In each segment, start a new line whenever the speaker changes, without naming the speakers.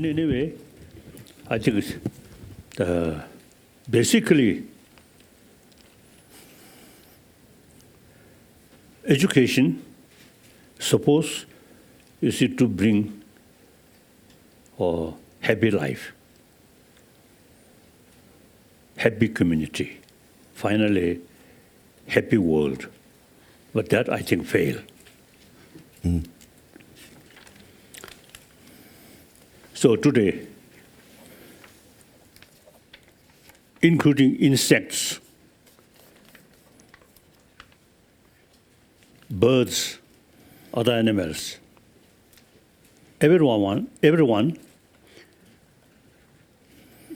in any way, I think basically education suppose is it to bring a happy life, happy community, finally happy world. But that I think fail. So today, including insects, birds, other animals, everyone,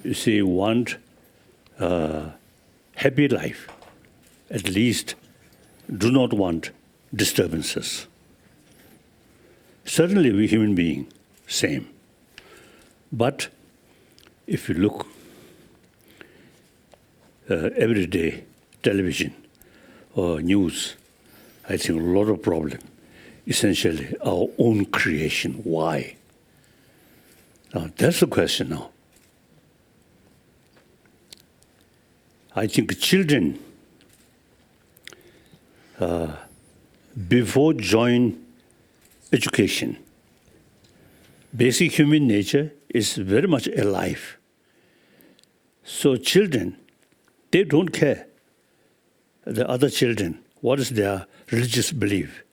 you see, want a happy life. At least do not want disturbances. Certainly we human beings, same. But if you look every day, television or news, I think a lot of problem. Essentially our own creation. Why? Now that's the question now. I think children before join education, basic human nature is very much alive. So children, they don't care, the other children, what is their religious belief,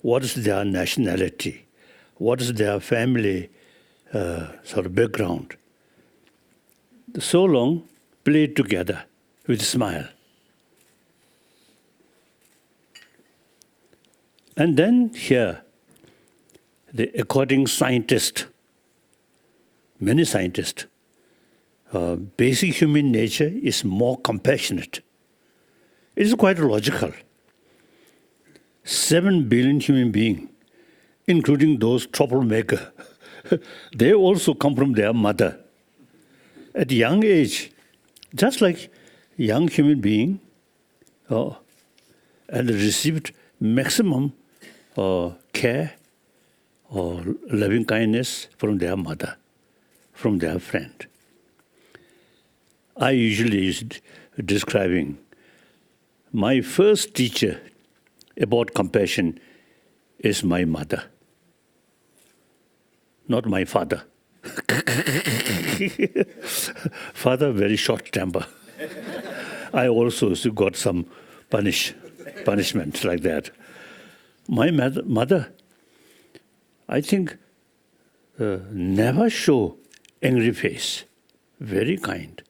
what is their nationality, what is their family sort of background. So long, play together with a smile. And then here, according scientists, many scientists, basic human nature is more compassionate. It is quite logical. 7 billion human beings, including those troublemakers, they also come from their mother. At a young age, just like young human being, and received maximum care or loving kindness from their mother, from their friend. I usually is describing my first teacher about compassion is my mother, not my father. Father, very short temper. I also got some punishment like that. My mother, I think, never show angry face, very kind.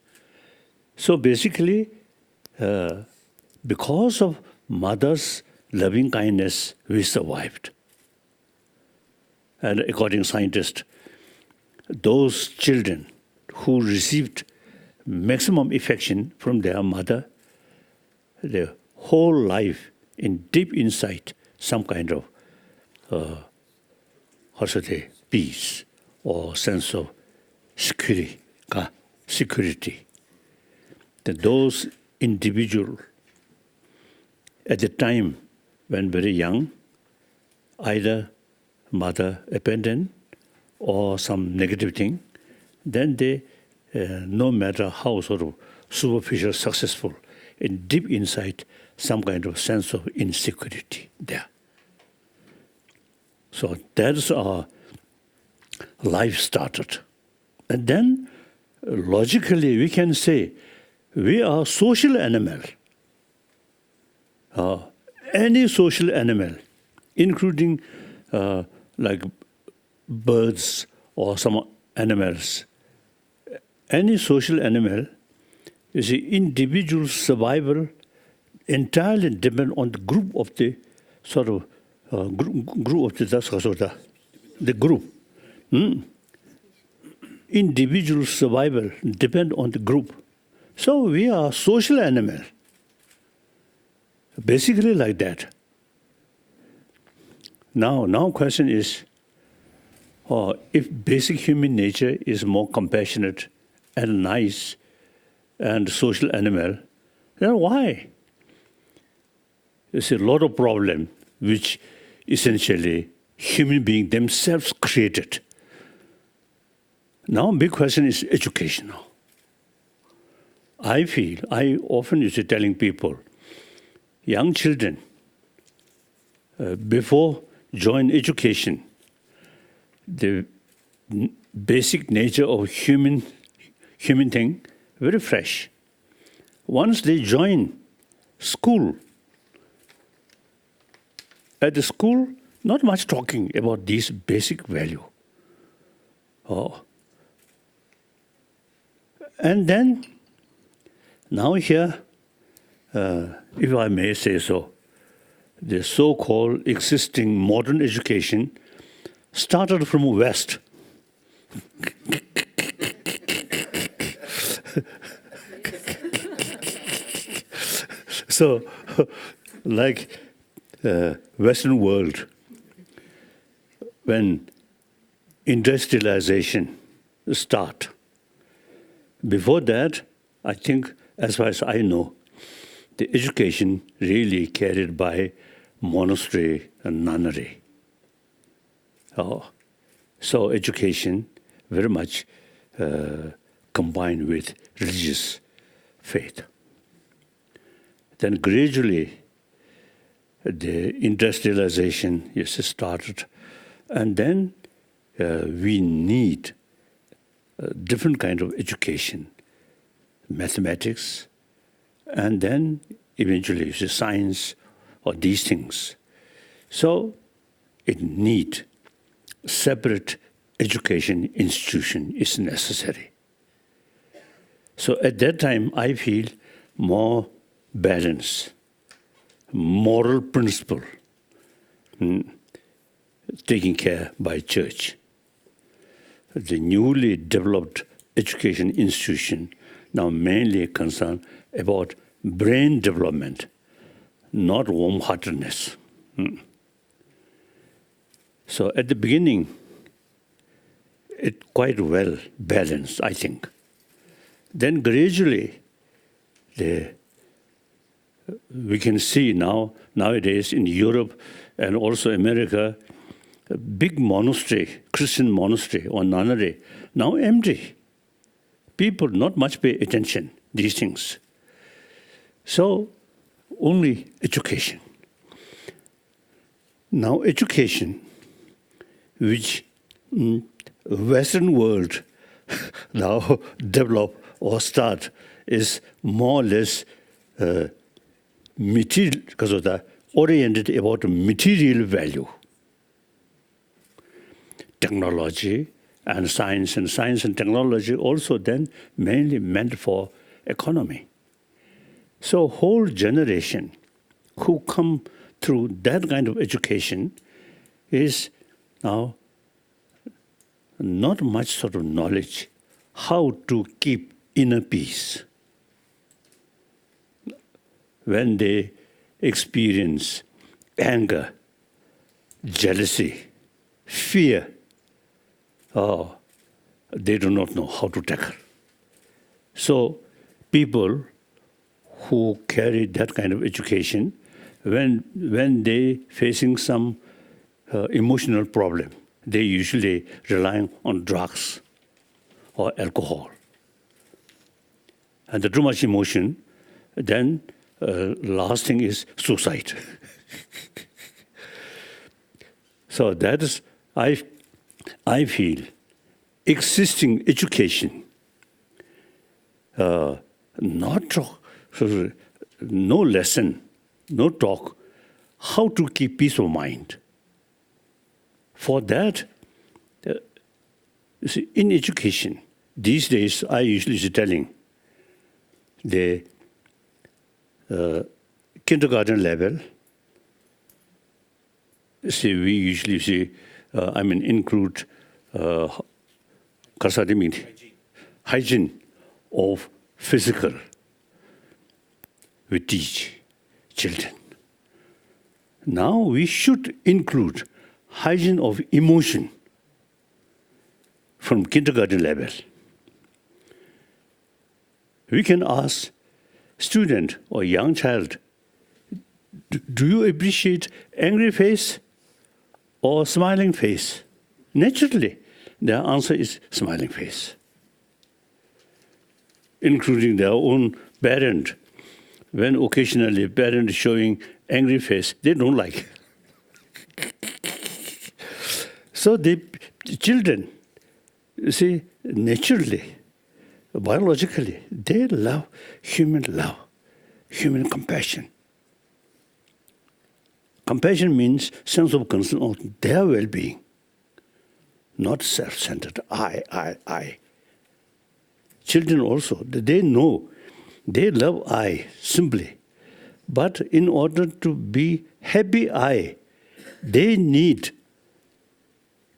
So basically, because of mother's loving kindness, we survived. And according to scientists, those children who received maximum affection from their mother, their whole life in deep inside, some kind of, peace or sense of security. That those individuals, at the time when very young, either mother abandoned or some negative thing, then they, no matter how sort of superficial successful, in deep inside, some kind of sense of insecurity there. So that's our life started. And then, logically, we can say, we are social animal. Any social animal, including like birds or some animals, any social animal, you see, individual survival entirely depend on the group of the sort of group of the group. Individual survival depend on the group. So we are social animal. Basically like that. Now question is, if basic human nature is more compassionate and nice and social animal, then why? There's a lot of problem which essentially human beings themselves created. Now, big question is education now. I often used to telling people, young children, before join education, the basic nature of human thing, very fresh. Once they join school, at the school, not much talking about these basic value. And then, now here, if I may say so, the so-called existing modern education started from West. So, like Western world, when industrialization start, before that, I think, as far as I know, the education really carried by monastery and nunnery. So education very much combined with religious faith. Then gradually, the industrialization started, and then we need a different kind of education, mathematics, and then eventually science or these things. So it need separate education institution is necessary. So at that time, I feel more balance, moral principle, taken care by church. The newly developed education institution now mainly concerned about brain development, not warm-heartedness. So at the beginning, it quite well balanced, I think. Then gradually, we can see nowadays in Europe and also America, a big monastery, Christian monastery or nunnery, now empty. People not much pay attention these things. So only education. Now education, which Western world now develop or start, is more or less material, because of the oriented about material value. Technology and science and technology also then mainly meant for economy. So whole generation who come through that kind of education is now not much sort of knowledge how to keep inner peace. When they experience anger, jealousy, fear, they do not know how to tackle. So people who carry that kind of education, when they facing some emotional problem, they usually rely on drugs or alcohol. And the too much emotion, then last thing is suicide. So that is, I feel, existing education, not talk, no lesson, no talk, how to keep peace of mind. For that, you see, in education, these days I usually is telling the kindergarten level. See, we usually see, include hygiene of physical. We teach children. Now we should include hygiene of emotion from kindergarten level. We can ask student or young child, do you appreciate angry face or smiling face? Naturally, their answer is smiling face, including their own parent. When occasionally parent showing angry face, they don't like. So the children, you see, naturally, biologically, they love, human compassion. Compassion means sense of concern on their well-being, not self-centered, I. Children also, they know, they love I simply. But in order to be happy I, they need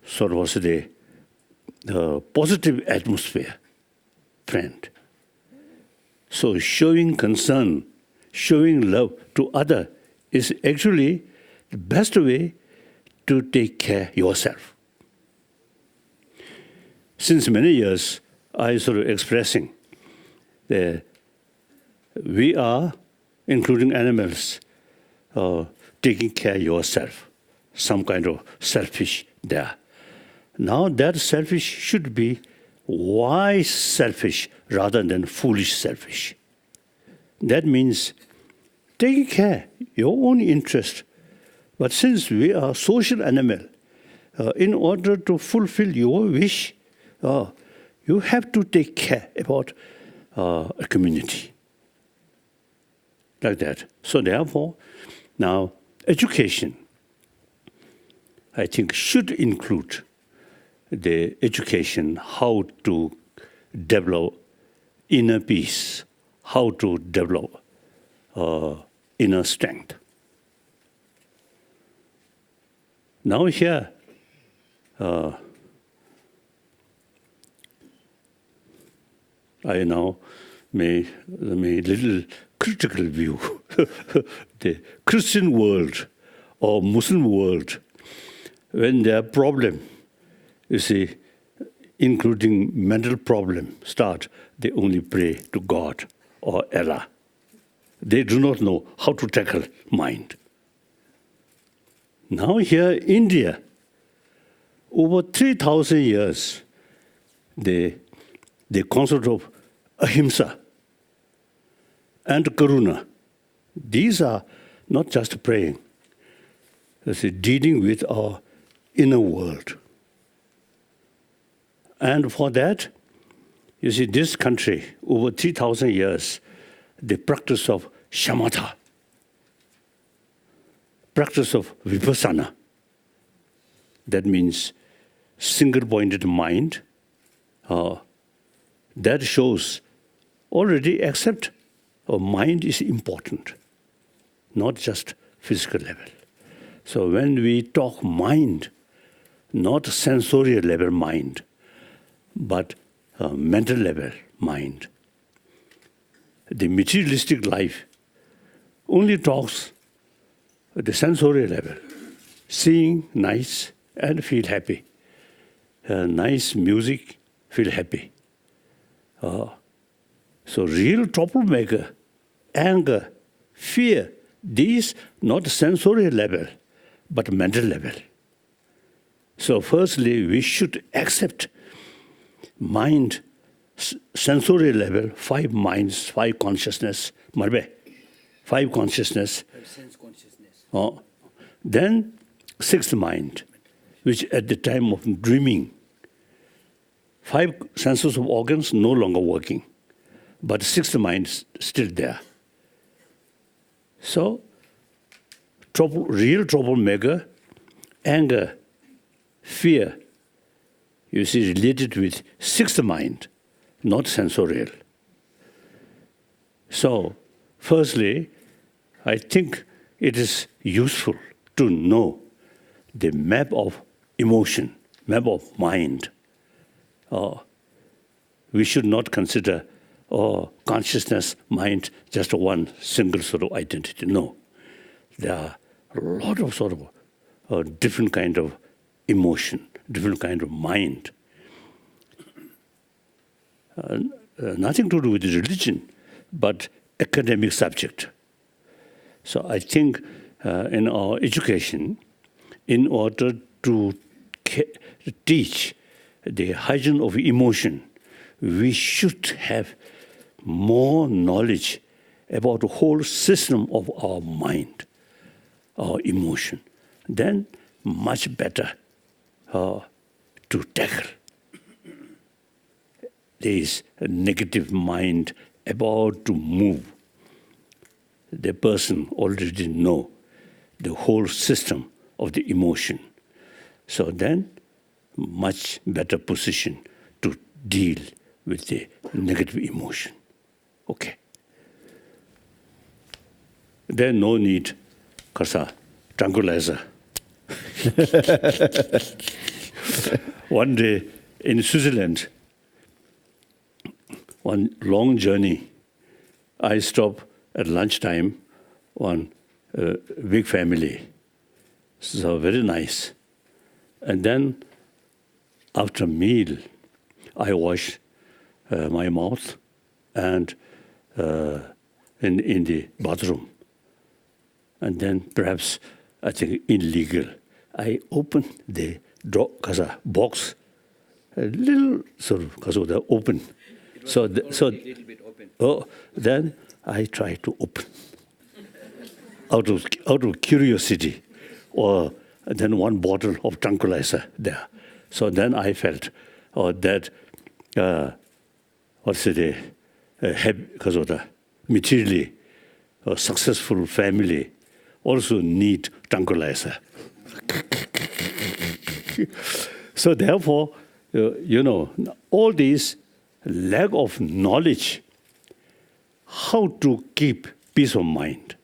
sort of the positive atmosphere, friend. So showing concern, showing love to other is actually the best way to take care of yourself. Since many years, I sort of expressing that we are, including animals, taking care of yourself, some kind of selfish there. Now that selfish should be wise selfish rather than foolish selfish. That means taking care your own interest. But since we are social animal, in order to fulfill your wish, you have to take care about a community. Like that. So therefore, now education, I think, should include the education how to develop inner peace, how to develop inner strength. Now here, I now may little critical view the Christian world or Muslim world, when their problem, you see, including mental problem, start, they only pray to God or Allah. They do not know how to tackle mind. Now here, India, over 3,000 years, the concept of ahimsa and karuna, these are not just praying, it's dealing with our inner world. And for that, you see, this country, over 3,000 years, the practice of shamatha, practice of vipassana, that means single-pointed mind, that shows already accept mind is important, not just physical level. So when we talk mind, not sensorial level mind, but mental level mind. The materialistic life only talks at the sensorial level, seeing nice and feel happy, nice music, feel happy. So real troublemaker, anger, fear, these not sensorial level, but mental level. So firstly, we should accept mind, sensorial level, 5 minds, 5 consciousness, marbe, 5 consciousness.
5 sense consciousness.
Then 6th mind, which at the time of dreaming, 5 senses of organs no longer working, but 6th mind is still there. So, real troublemaker, anger, fear, you see, related with 6th mind, not sensorial. So, firstly, I think it is useful to know the map of emotion, map of mind. We should not consider consciousness, mind, just one single sort of identity. No. There are a lot of sort of different kind of emotion, different kind of mind. Nothing to do with religion, but academic subject. So I think in our education, in order to teach the hygiene of emotion, we should have more knowledge about the whole system of our mind, our emotion. Then much better to tackle this negative mind about to move. The person already know the whole system of the emotion. So then much better position to deal with the negative emotion. Okay. Then no need, Kasa, tranquilizer. One day in Switzerland, one long journey, I stopped at lunchtime on a big family. So very nice. And then after meal, I wash my mouth and in the bathroom. And then perhaps, I think illegal, I open the box, a little sort of the open.
So a little bit open.
Oh, then I try to open out of curiosity, or then one bottle of tranquilizer there. So then I felt that because of the materially successful family also need tranquilizer. So therefore, all these lack of knowledge, how to keep peace of mind.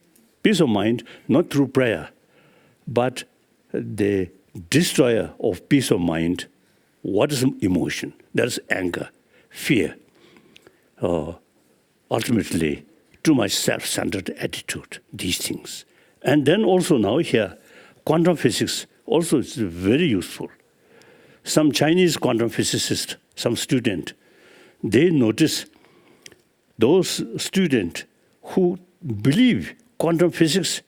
Peace of mind, not through prayer, but the destroyer of peace of mind, what is emotion? That is anger, fear, ultimately too much self-centered attitude, these things. And then also now here, quantum physics also is very useful. Some Chinese quantum physicists, some student, they notice those students who believe quantum physics,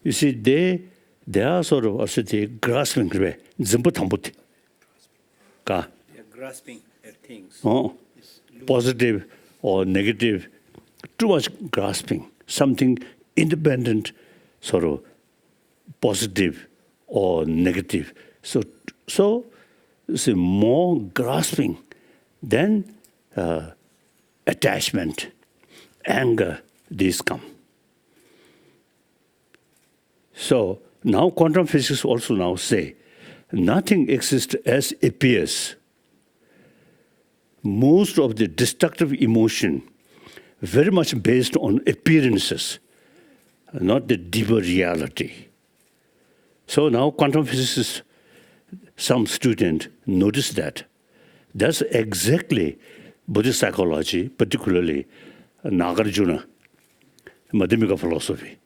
you see, they are sort of also they grasping.
They're grasping at things.
Positive or negative, too much grasping, something independent, sort of positive or negative. So more grasping than attachment, anger, these come. So now quantum physics also now say, nothing exists as appears. Most of the destructive emotion very much based on appearances, not the deeper reality. So now quantum physicists, some student noticed that. That's exactly Buddhist psychology, particularly Nagarjuna, Madhyamika philosophy.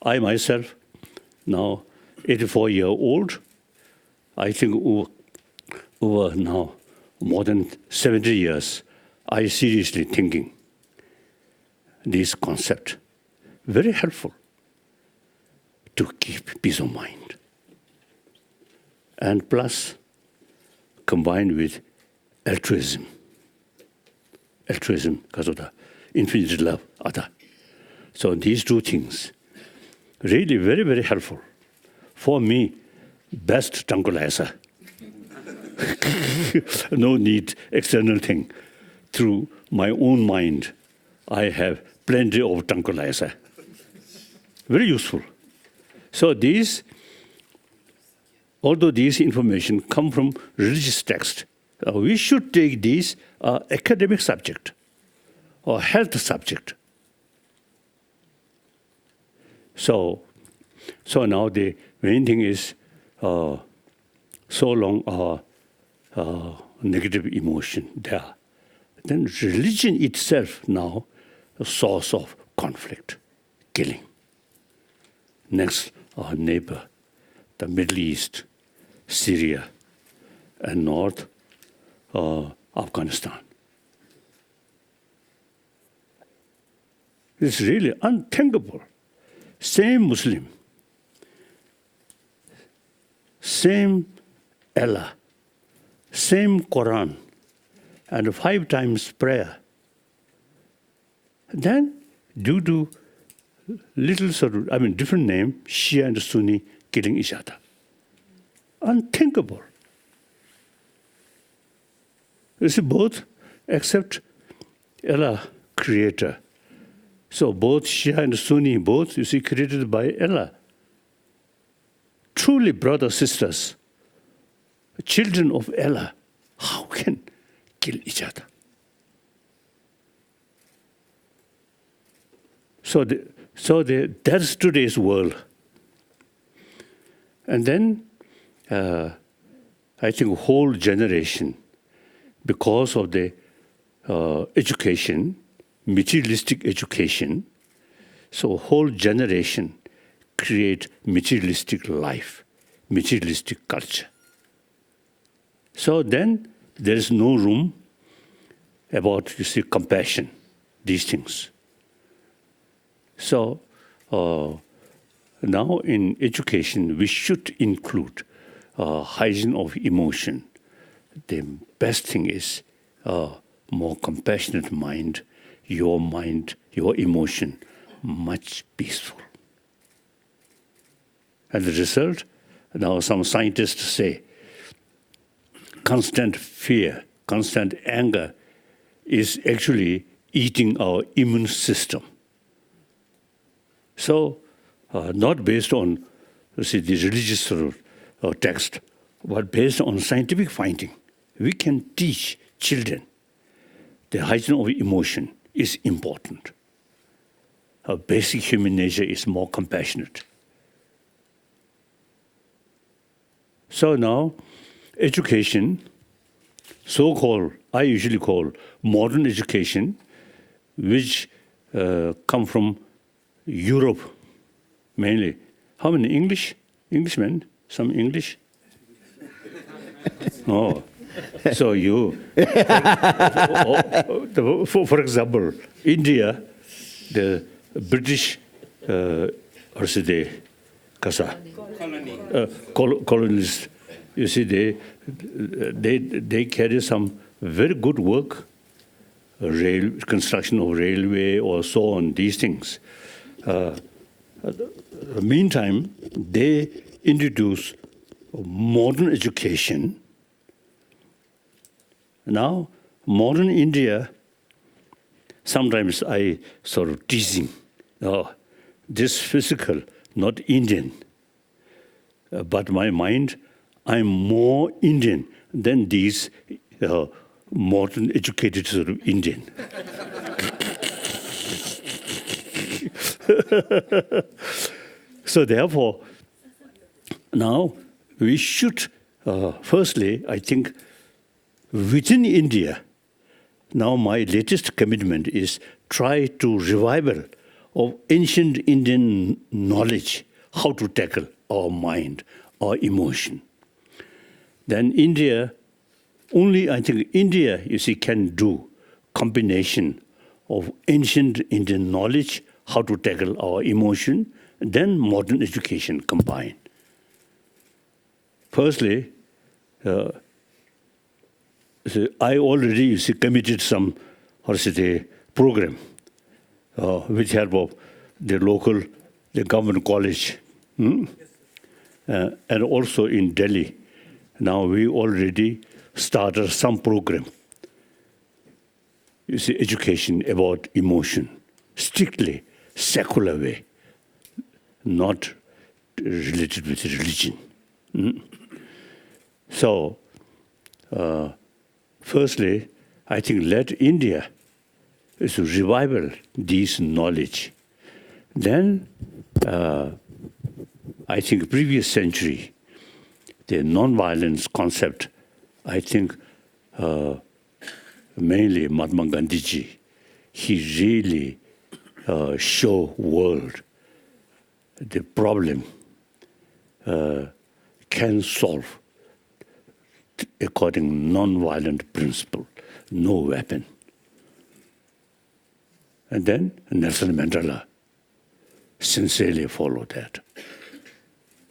I myself, now 84-year-old, I think over now more than 70 years, I seriously thinking this concept, very helpful to keep peace of mind. And plus, combined with altruism because of the infinite love. So these two things, really very, very helpful. For me, best tranquilizer. No need external thing. Through my own mind, I have plenty of tranquilizer. Very useful. So these, although these information come from religious text, we should take these academic subject or health subject. So now the main thing is so long negative emotion there. Then religion itself now a source of conflict, killing. Next, our neighbor, the Middle East, Syria, and North Afghanistan. It's really unthinkable. same Muslim, same Allah, same Quran, and 5 times prayer. Then, due to little sort of, different name, Shia and Sunni killing each other. Unthinkable. You see, both accept Allah, creator. So both Shia and Sunni, both, you see, created by Allah. Truly brothers, sisters, children of Allah, how can kill each other? That's today's world. And then I think whole generation, because of the education, materialistic education, so whole generation create materialistic life, materialistic culture. So then there is no room about, you see, compassion, these things. So now in education, we should include hygiene of emotion. The best thing is more compassionate mind, your emotion, much peaceful. And the result, now some scientists say, constant fear, constant anger is actually eating our immune system. So, not based on, the religious text, but based on scientific finding, we can teach children the hygiene of emotion is important. Our basic human nature is more compassionate. So now, education, so-called, I usually call modern education, which come from Europe, mainly. How many Englishmen? Some English? Oh, so you, for example, India, the British, colonists, you see, they carry some very good work, construction of railway or so on, these things. Meantime, they introduce modern education. Now, modern India, sometimes I sort of teasing, this physical, not Indian. But my mind, I'm more Indian than these modern educated sort of Indian. So therefore, now we should, firstly, I think, within India, now my latest commitment is try to revival of ancient Indian knowledge, how to tackle our mind, our emotion. Then India, only I think India, you see, can do combination of ancient Indian knowledge, how to tackle our emotion, then modern education combined. Firstly, I already, you see, committed some, program with help of the local, the government college, and also in Delhi. Now we already started some program, you see, education about emotion, strictly secular way, not related with religion. So, firstly, I think let India is to revival this knowledge. Then, I think previous century, the non-violence concept, I think mainly Mahatma Gandhiji, he really show world the problem can solve according non-violent principle, no weapon. And then Nelson Mandela, sincerely follow that.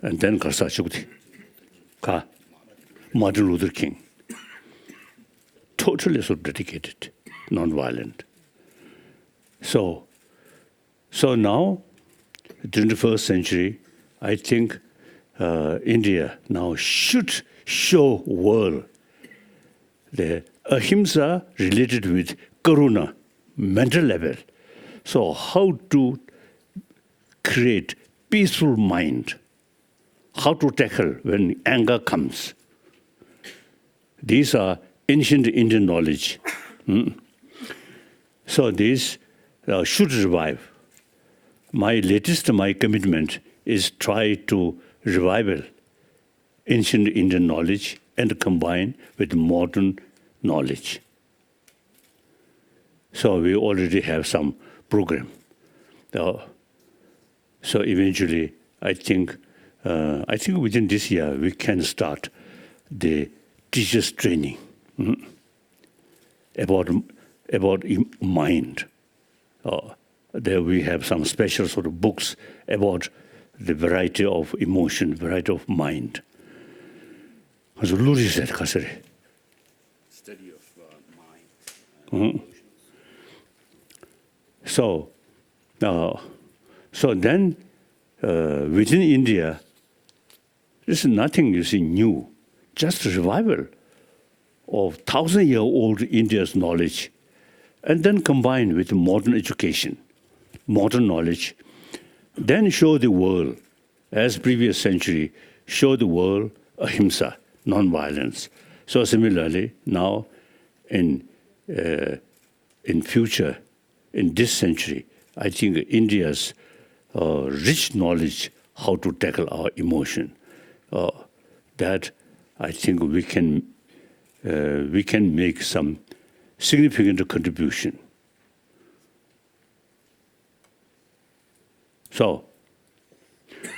And then Martin Luther King, totally so dedicated, non-violent. So now, during the 21st century, I think India now should show world the ahimsa related with karuna, mental level. So how to create peaceful mind, how to tackle when anger comes. These are ancient Indian knowledge. So these should revive. My commitment is try to revival ancient Indian knowledge and combine with modern knowledge. So we already have some program. So eventually, I think within this year we can start the teachers training about mind. There we have some special sort of books about the variety of emotion, variety of mind.
Study of mind.
So then within India, there's nothing new, just revival of 1,000-year-old India's knowledge, and then combined with modern education, modern knowledge, then show the world, as previous century, show the world ahimsa, non-violence. So similarly, now in future, in this century, I think India's rich knowledge how to tackle our emotion, that I think we can make some significant contribution. So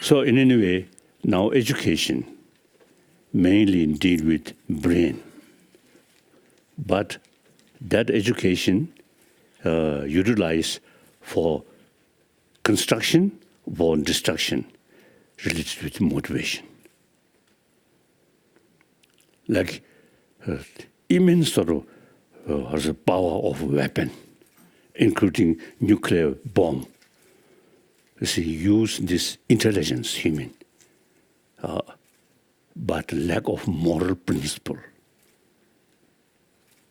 in any way, now education mainly deal with brain, but that education utilize for construction, for destruction, related with motivation. Like immense sort of has a power of weapon, including nuclear bomb. You see, use this intelligence, human, but lack of moral principle.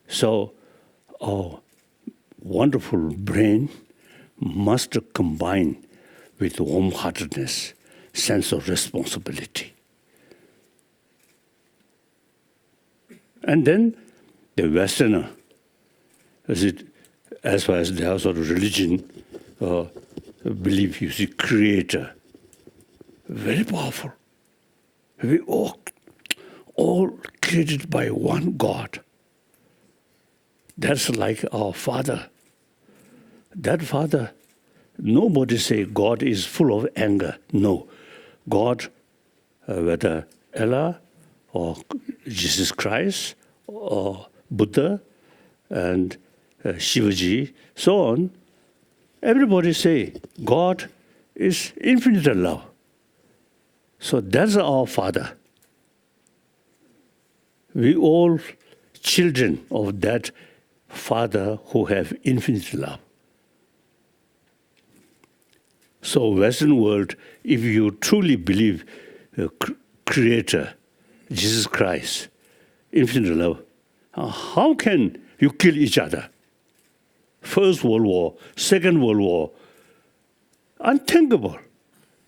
So our wonderful brain must combine with warm-heartedness, sense of responsibility. And then the Westerner, as far as their sort of religion, belief, you see, creator, very powerful. We all created by one God. That's like our Father. That Father, nobody say God is full of anger. No. God, whether Allah or Jesus Christ or Buddha and Shivaji, so on, everybody say God is infinite love. So that's our Father. We all children of that Father who have infinite love. So Western world, if you truly believe Creator, Jesus Christ, infinite love, how can you kill each other? First World War, Second World War, unthinkable.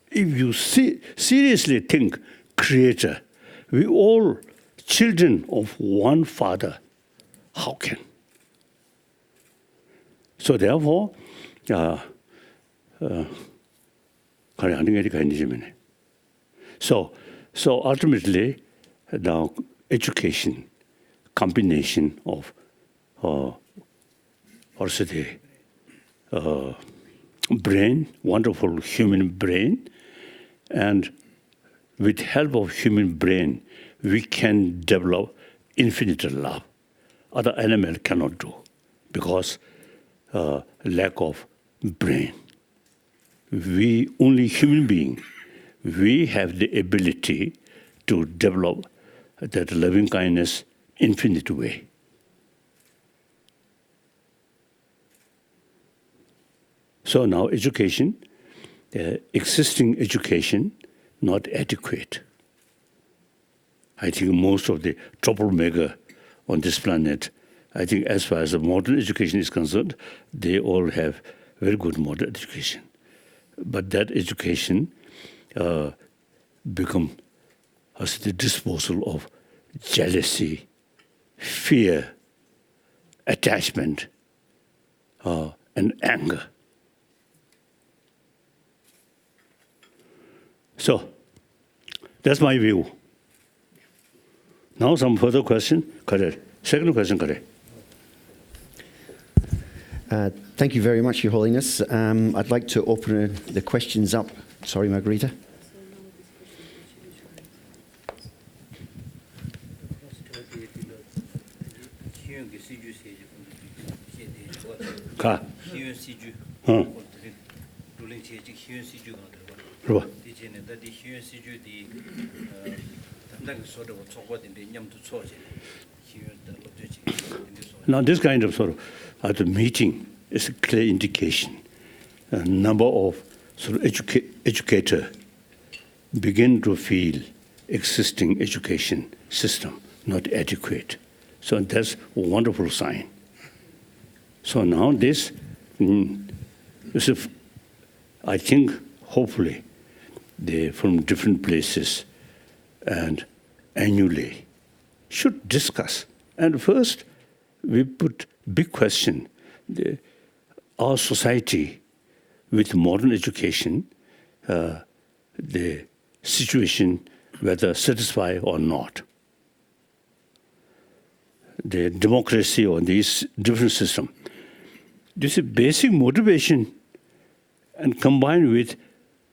If you seriously think Creator, we all children of one Father, how can? So therefore, so ultimately, now education, combination of also the brain, wonderful human brain, and with help of human brain, we can develop infinite love. Other animal cannot do because lack of brain. we, only human being, we have the ability to develop that loving kindness infinite way. So now education, existing education, not adequate. I think most of the troublemaker on this planet, I think as far as the modern education is concerned, they all have very good modern education. But that education become as the disposal of jealousy, fear, attachment, and anger. So, that's my view. Now some further question. Correct. Second question, correct.
Thank you very much, Your Holiness. I'd like to open the questions up. Sorry, Margarita.
Ka. Now this kind of sort of the meeting is a clear indication. A number of sort of educator begin to feel existing education system not adequate. So that's a wonderful sign. So now this, I think hopefully they from different places and annually should discuss. And first, we put big question, our society with modern education, the situation, whether satisfied or not. The democracy or these different system. This is basic motivation and combined with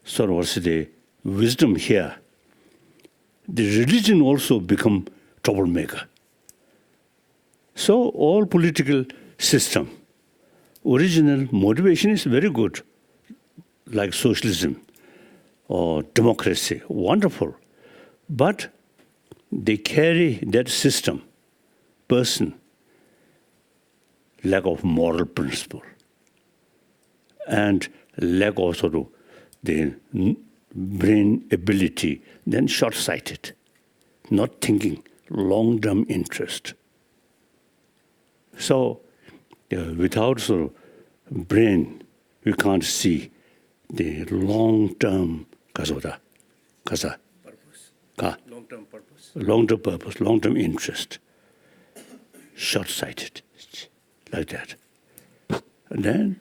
sort of also the wisdom here. The religion also become troublemaker. So all political system, original motivation is very good, like socialism or democracy, wonderful. But they carry that system, person, lack of moral principle and lack of sort of the brain ability, then short-sighted, not thinking long-term interest. So without sort of brain, we can't see the long-term
Purpose. Long-term purpose.
Long-term purpose, long-term interest. Short-sighted, like that. And then,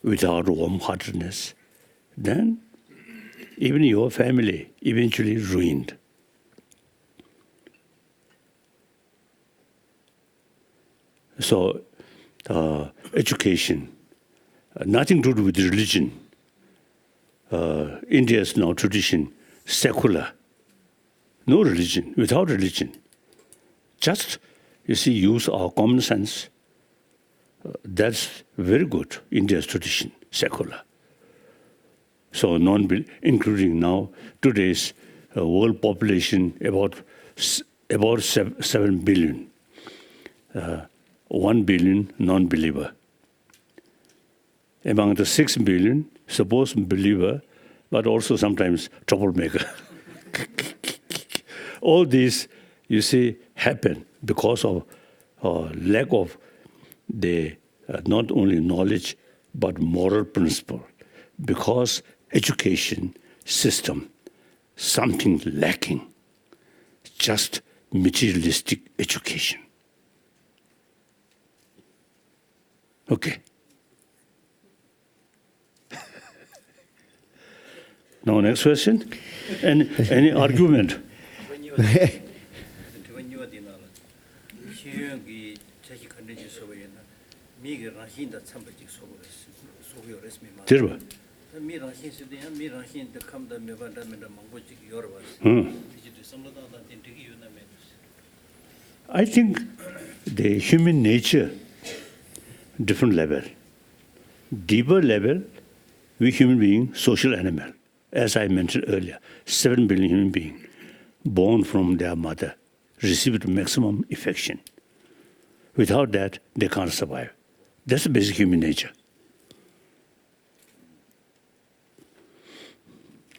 without warm-heartedness, then even your family eventually ruined. So, education, nothing to do with religion. India's now tradition, secular. No religion, without religion. Just, you see, use our common sense. That's very good, India's tradition, secular. So, including now, today's world population, about 7 billion. 1 billion non-believer. Among the 6 billion, supposed believer, but also sometimes troublemaker. All these, you see, happen because of lack of the not only knowledge, but moral principle. Because education system, something lacking, just materialistic education. Okay. Now next question. Any argument?
When you are the knowledge, you take condition so we me rahin that somebody so is me.
Dirba.
Me rahin so me rahin the come the me van the mangoji yours.
I think the human nature, different level. Deeper level, we human beings, social animal. As I mentioned earlier, 7 billion human beings born from their mother received maximum affection. Without that, they can't survive. That's basic human nature.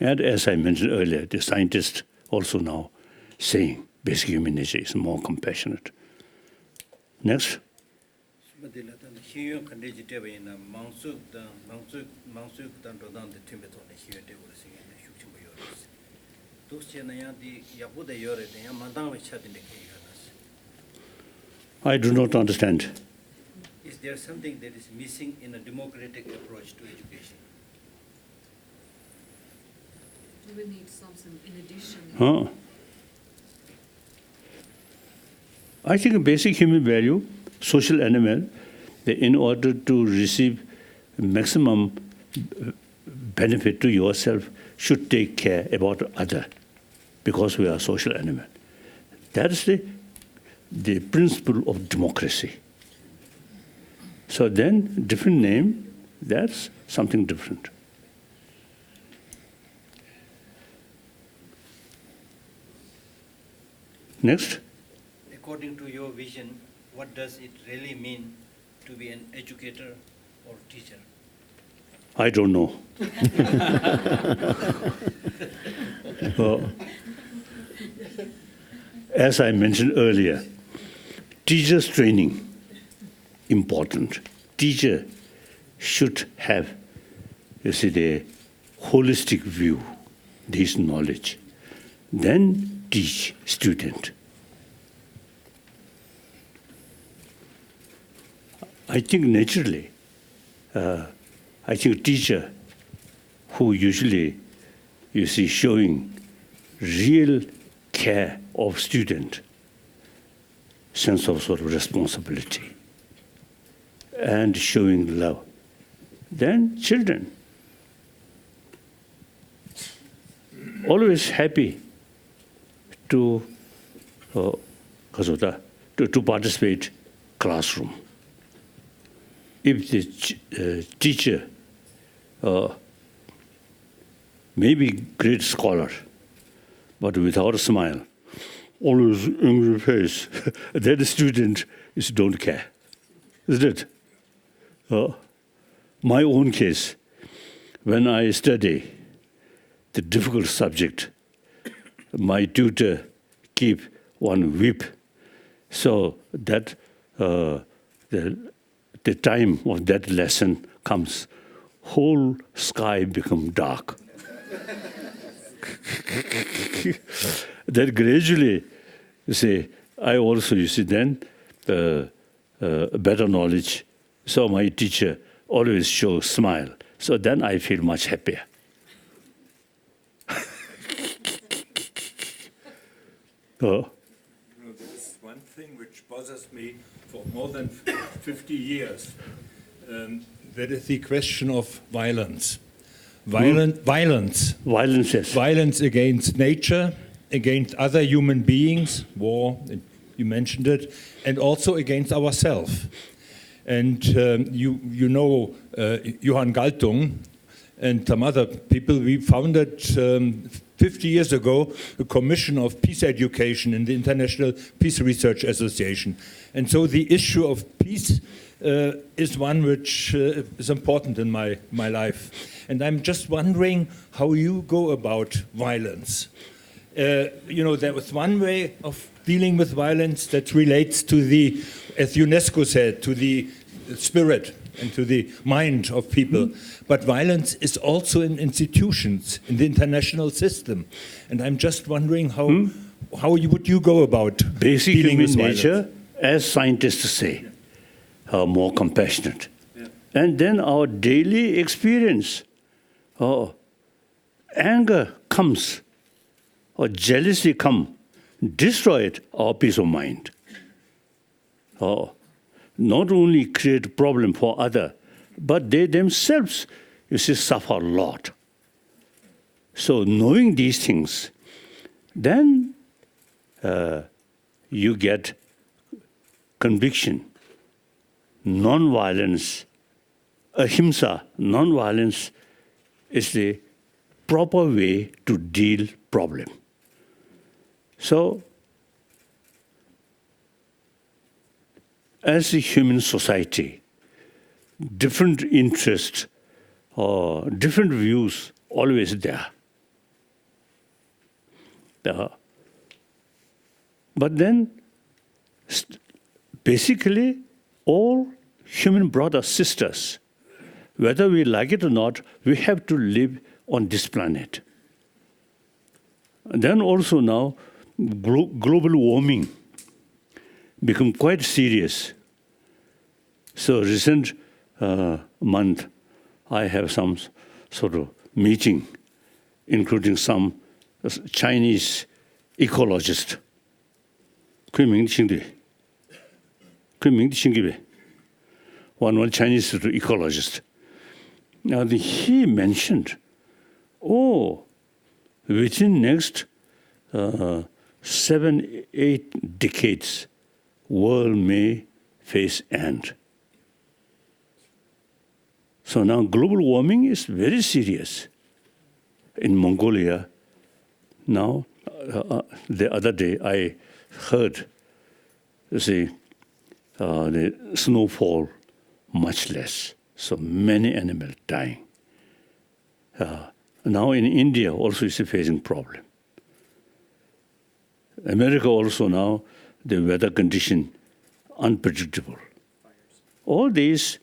And as I mentioned earlier, the scientists also now saying basic human nature is more compassionate. Next. I do not understand.
Is there something that is missing in a democratic approach to education?
Do we need something in addition?
I think a basic human value, social animal, that in order to receive maximum benefit to yourself, should take care about other, because we are social animal. That is the principle of democracy. So then, different name, that's something different. Next.
According to your vision, what does it really mean to be an educator or teacher?
I don't know. As I mentioned earlier, teachers' training, important. Teacher should have, the holistic view, this knowledge. Then teach student. I think naturally, I think teacher who usually, showing real care of student, sense of sort of responsibility, and showing love. Then children, always happy to participate classroom. If the teacher may be great scholar, but without a smile, always angry face, then the student don't care, isn't it? My own case, when I study the difficult subject, my tutor keep one whip, so that the time of that lesson comes, whole sky become dark. Then gradually, I also, then better knowledge. So my teacher always shows smile. So then I feel much happier.
There's one thing which bothers me for more than 50 years. That is the question of violence. Violence.
Violence, yes.
Violence against nature, against other human beings, war, you mentioned it, and also against ourselves. And you know Johann Galtung and some other people. We founded 50 years ago a commission of peace education in the International Peace Research Association. And so the issue of peace is one which is important in my life. And I'm just wondering how you go about violence. There was one way of dealing with violence that relates to the, as UNESCO said, to the spirit and to the mind of people. But violence is also in institutions, in the international system. And I'm just wondering how would you go about
basic
dealing
human
with violence?
nature, as scientists say, are more compassionate. Yeah. And then our daily experience, anger comes, or jealousy comes, destroy our peace of mind. Not only create problem for others, but they themselves, suffer a lot. So knowing these things, then you get conviction, non-violence, ahimsa, non-violence is the proper way to deal problem. So, as a human society, different interests or different views always there. But then, basically, all human brothers, sisters, whether we like it or not, we have to live on this planet. And then also now, global warming become quite serious. So recent month, I have some sort of meeting, including some Chinese ecologist. One Chinese ecologist. Now he mentioned, within next 7-8 decades, world may face end. So now global warming is very serious. In Mongolia, now, the other day I heard, the snowfall much less, so many animals dying. Now in India also is facing problem. America also now, the weather condition unpredictable. All these,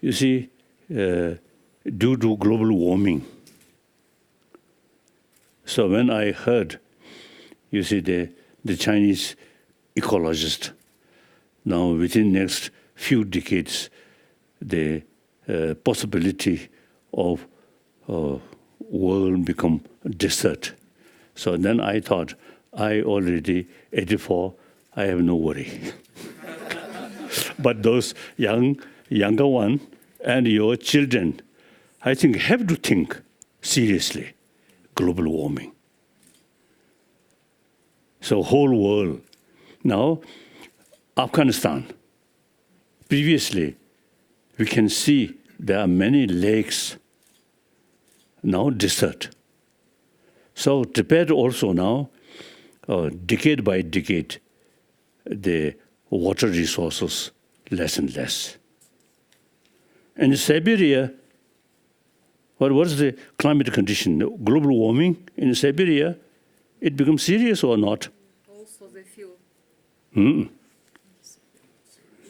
you see, due to global warming. So when I heard, you see, the Chinese ecologist, now within next few decades, the possibility of world become desert. So then I thought, I already 84, I have no worry. But those younger one and your children, I think have to think seriously, global warming. So whole world. Now, Afghanistan, previously, we can see there are many lakes, now desert. So Tibet also now, decade by decade, the water resources less and less. And in Siberia, what was the climate condition? Global warming in Siberia, it becomes serious or not?
Also they feel.
Mm.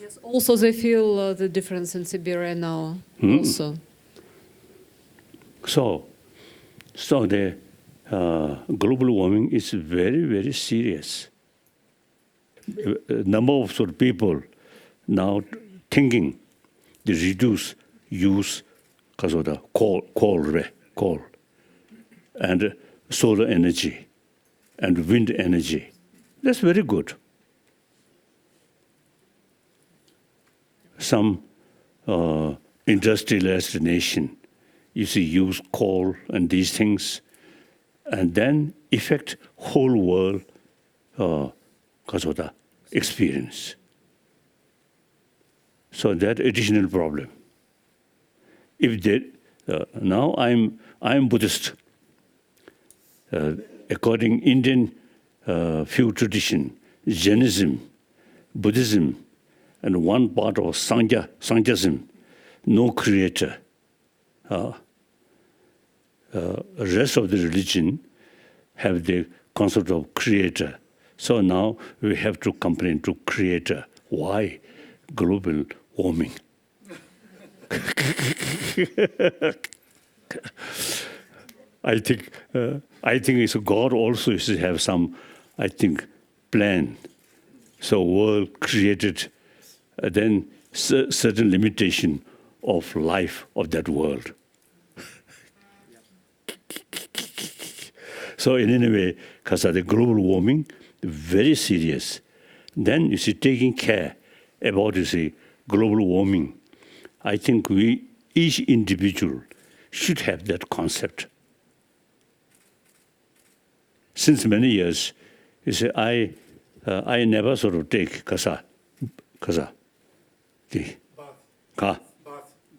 Yes, also they feel the difference in Siberia now. Also.
So the global warming is very, very serious. A number of sort of people now thinking to reduce use because of the coal and solar energy and wind energy. That's very good. Some industrialized nation, you see, use coal and these things, and then affect whole world because of the experience. So that additional problem. If they, now I'm Buddhist. According Indian few tradition, Jainism, Buddhism, and one part of Sankhyaism, no creator. Rest of the religion have the concept of creator. So now we have to complain to creator. Why? Global warming. I think it's God also should have some, I think, plan. So world created, then certain limitation of life of that world. So in any way, because of the global warming, very serious. Then you see, taking care about, you see, global warming. I think each individual should have that concept. Since many years, you see, I never sort of take kasa, the ka,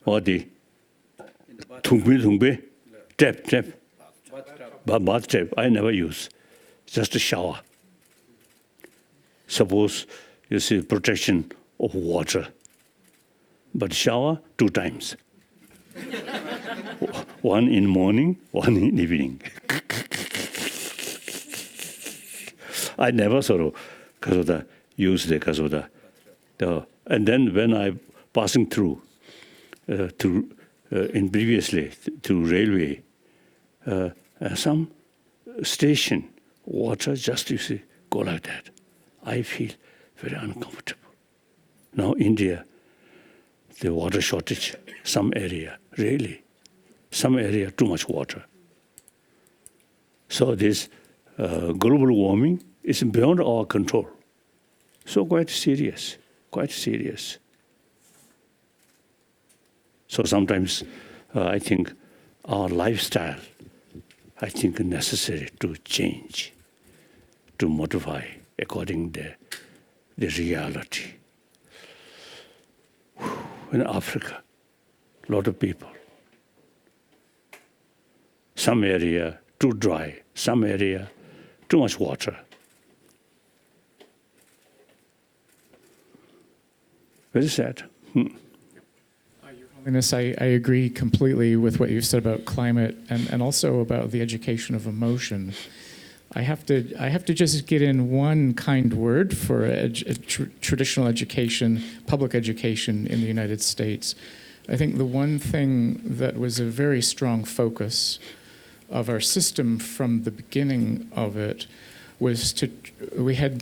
or the thungbe, Tap. Bath tap, I never use. Just a shower. Suppose you see protection of water. But shower 2 times. One in morning, one in evening. I never use the kasoda. And then when I passing through in previously to railway, some station water just you see go like that. I feel very uncomfortable. Now India, the water shortage, some area too much water. So this global warming is beyond our control. So quite serious. So sometimes I think our lifestyle, I think necessary to change, to modify according to the reality. In Africa, a lot of people. Some area too dry, some area too much water. Very sad.
Your Holiness, I agree completely with what you've said about climate and also about the education of emotion. I have to just get in one kind word for traditional education, public education in the United States. I think the one thing that was a very strong focus of our system from the beginning of it was we had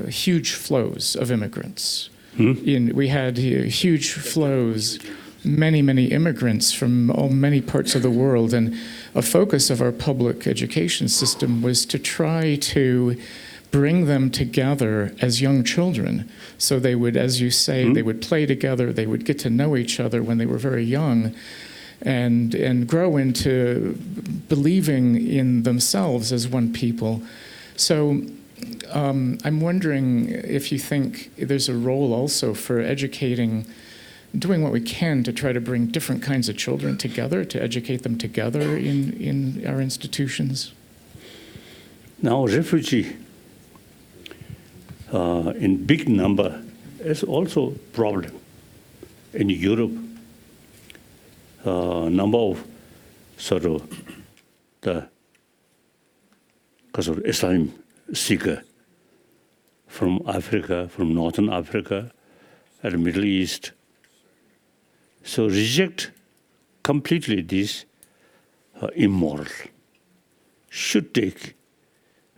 huge flows of immigrants. We had huge flows, many immigrants from many parts of the world, and a focus of our public education system was to try to bring them together as young children. So they would, as you say, they would play together, they would get to know each other when they were very young, and grow into believing in themselves as one people. So I'm wondering if you think there's a role also for educating, doing what we can to try to bring different kinds of children together, to educate them together in our institutions.
Now refugee in big number is also problem. In Europe, number of asylum seeker from Africa, from Northern Africa, and Middle East. So reject completely this immoral. Should take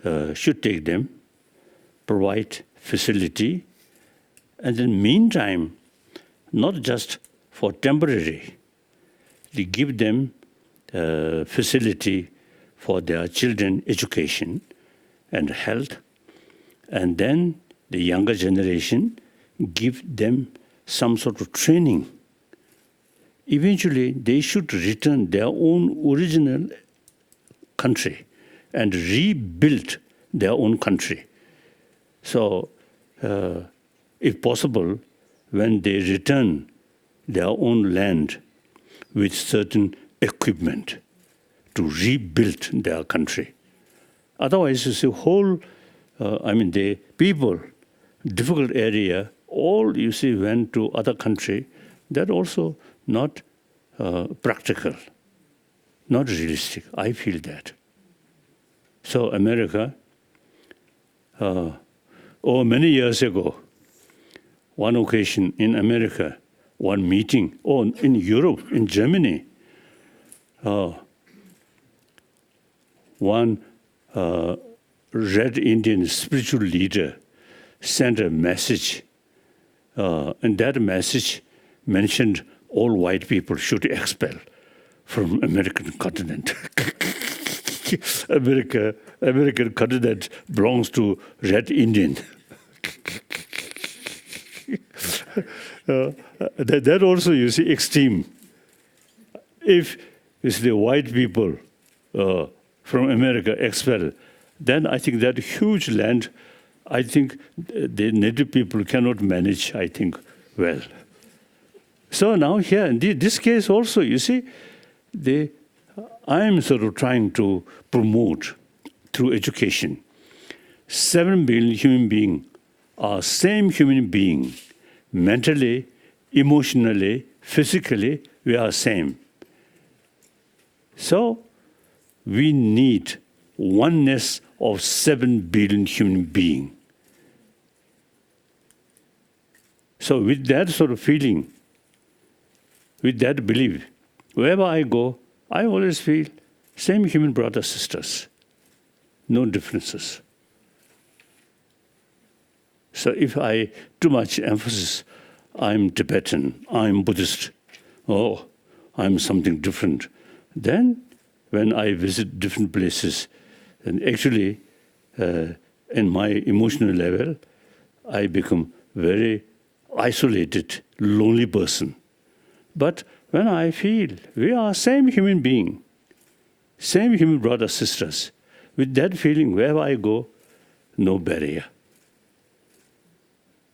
them, provide facility, and in the meantime, not just for temporary, they give them facility for their children education and health, and then the younger generation give them some sort of training. Eventually, they should return their own original country and rebuild their own country. So, if possible, when they return their own land with certain equipment to rebuild their country. Otherwise, you see, the people, difficult area, all you see went to other country. That also not practical, not realistic. I feel that. So America, many years ago, one occasion in America, one meeting, in Europe, in Germany, one Red Indian spiritual leader sent a message, and that message mentioned all white people should expel from American continent. American continent belongs to Red Indian. That also, you see, extreme. If it's the white people from America expel, then I think that huge land, I think the native people cannot manage, I think, well. So now here, in this case also, you see, the I'm sort of trying to promote through education. 7 billion human beings are same human being. Mentally, emotionally, physically, we are same. So we need oneness of 7 billion human beings. So with that sort of feeling, with that belief, wherever I go, I always feel same human brothers, sisters, no differences. So if I too much emphasis, I'm Tibetan, I'm Buddhist, or I'm something different, then when I visit different places, and actually in my emotional level, I become very isolated, lonely person. But when I feel we are same human being, same human brothers, sisters, with that feeling, wherever I go, no barrier.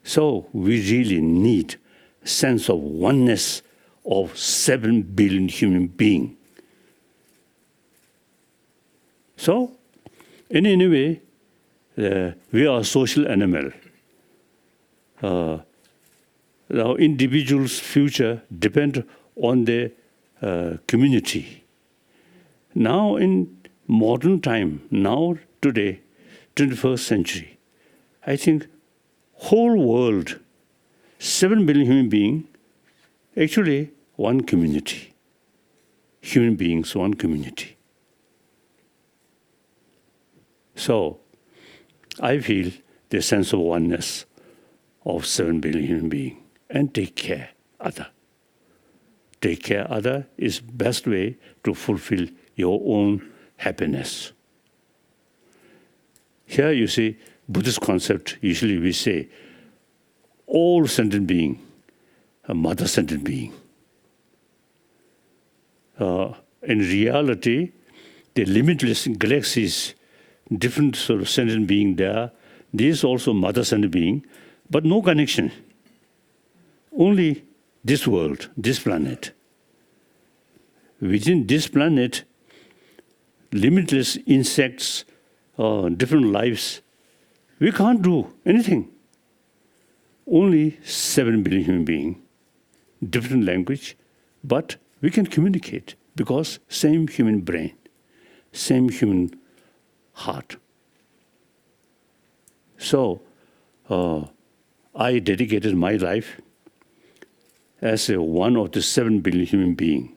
So we really need a sense of oneness of 7 billion human beings. So, in any way, we are a social animal. Our individual's future depends on the community. Now in modern time, now today, 21st century, I think whole world, 7 billion human beings, actually one community. Human beings, one community. So I feel the sense of oneness of 7 billion human beings. And take care other. Take care other is best way to fulfill your own happiness. Here you see Buddhist concept, usually we say all sentient being, a mother sentient being. In reality, the limitless galaxies, different sort of sentient being there, this is also mother sentient being, but no connection. Only this world, this planet. Within this planet, limitless insects, different lives, we can't do anything. Only 7 billion human beings, different language, but we can communicate because same human brain, same human heart. So, I dedicated my life as one of the 7 billion human beings,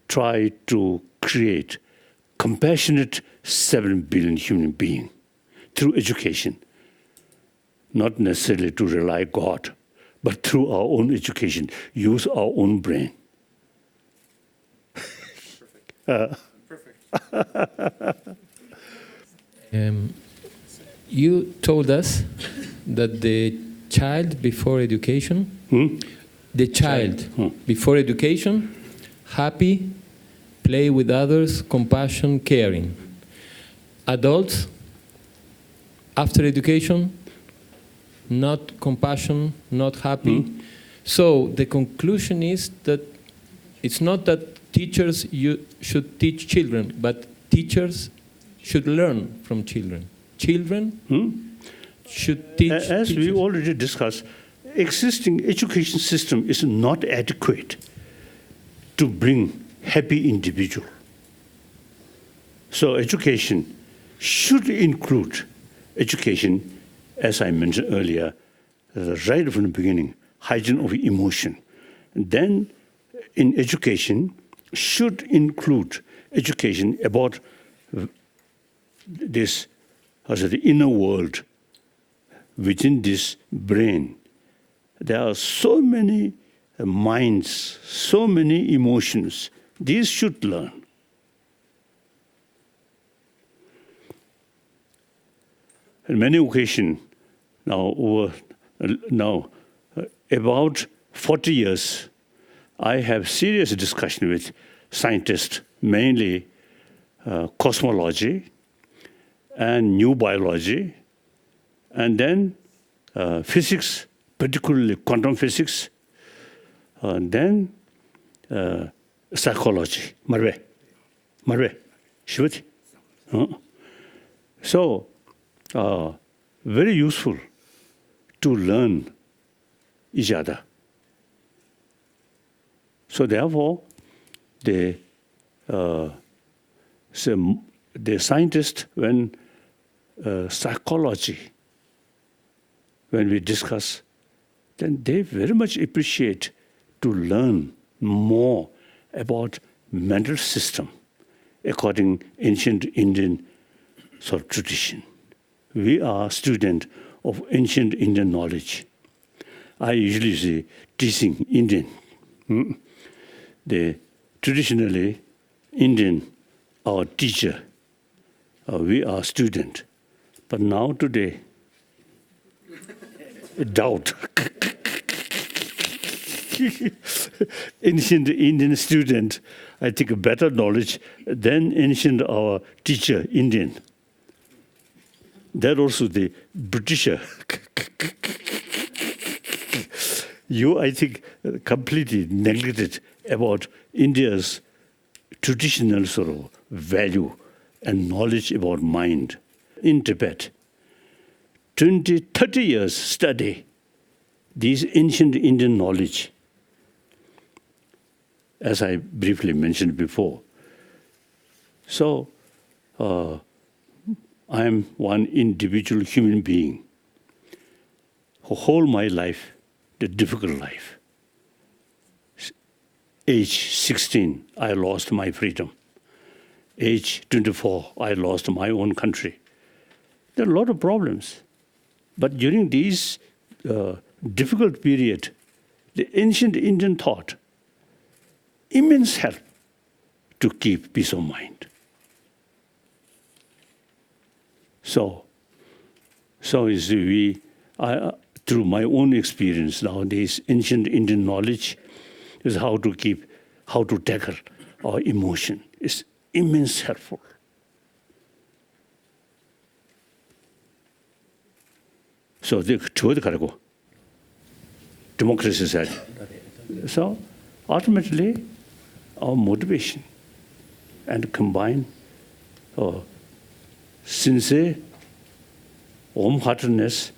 try to create compassionate 7 billion human beings through education, not necessarily to rely God, but through our own education, use our own brain.
You told us that the child before education, the child before education, happy, play with others, compassion, caring. Adults, after education, not compassion, not happy. So the conclusion is that it's not that teachers should teach children, but teachers should learn from children. Children should teach
As
teachers.
we already discussed, existing education system is not adequate to bring happy individual. So education should include education, as I mentioned earlier, right from the beginning, hygiene of emotion. And then in education should include education about this, the inner world within this brain. There are so many minds, so many emotions. These should learn. On many occasions, about 40 years, I have serious discussion with scientists, mainly cosmology and new biology, and then physics, particularly quantum physics, and then psychology. Marve, Shivati. So, very useful to learn each other. So therefore, the scientists, when psychology, when we discuss, then they very much appreciate to learn more about mental system according ancient Indian sort of tradition. We are students of ancient Indian knowledge. I usually say teaching Indian. The traditionally Indian, our teacher, we are student. But now today, doubt. Ancient Indian student, I think better knowledge than ancient our teacher, Indian. That also the Britisher. You, I think, completely neglected about India's traditional sort of value and knowledge about mind. In Tibet, 20, 30 years study these ancient Indian knowledge, as I briefly mentioned before. So, I am one individual human being who whole my life, the difficult life. Age 16, I lost my freedom. Age 24, I lost my own country. There are a lot of problems. But during these difficult period, the ancient Indian thought, immense help to keep peace of mind. So is through my own experience nowadays, ancient Indian knowledge is how to tackle our emotion. It's immense helpful. So the democracy side. So ultimately, our motivation and combine sincere, warm-heartedness,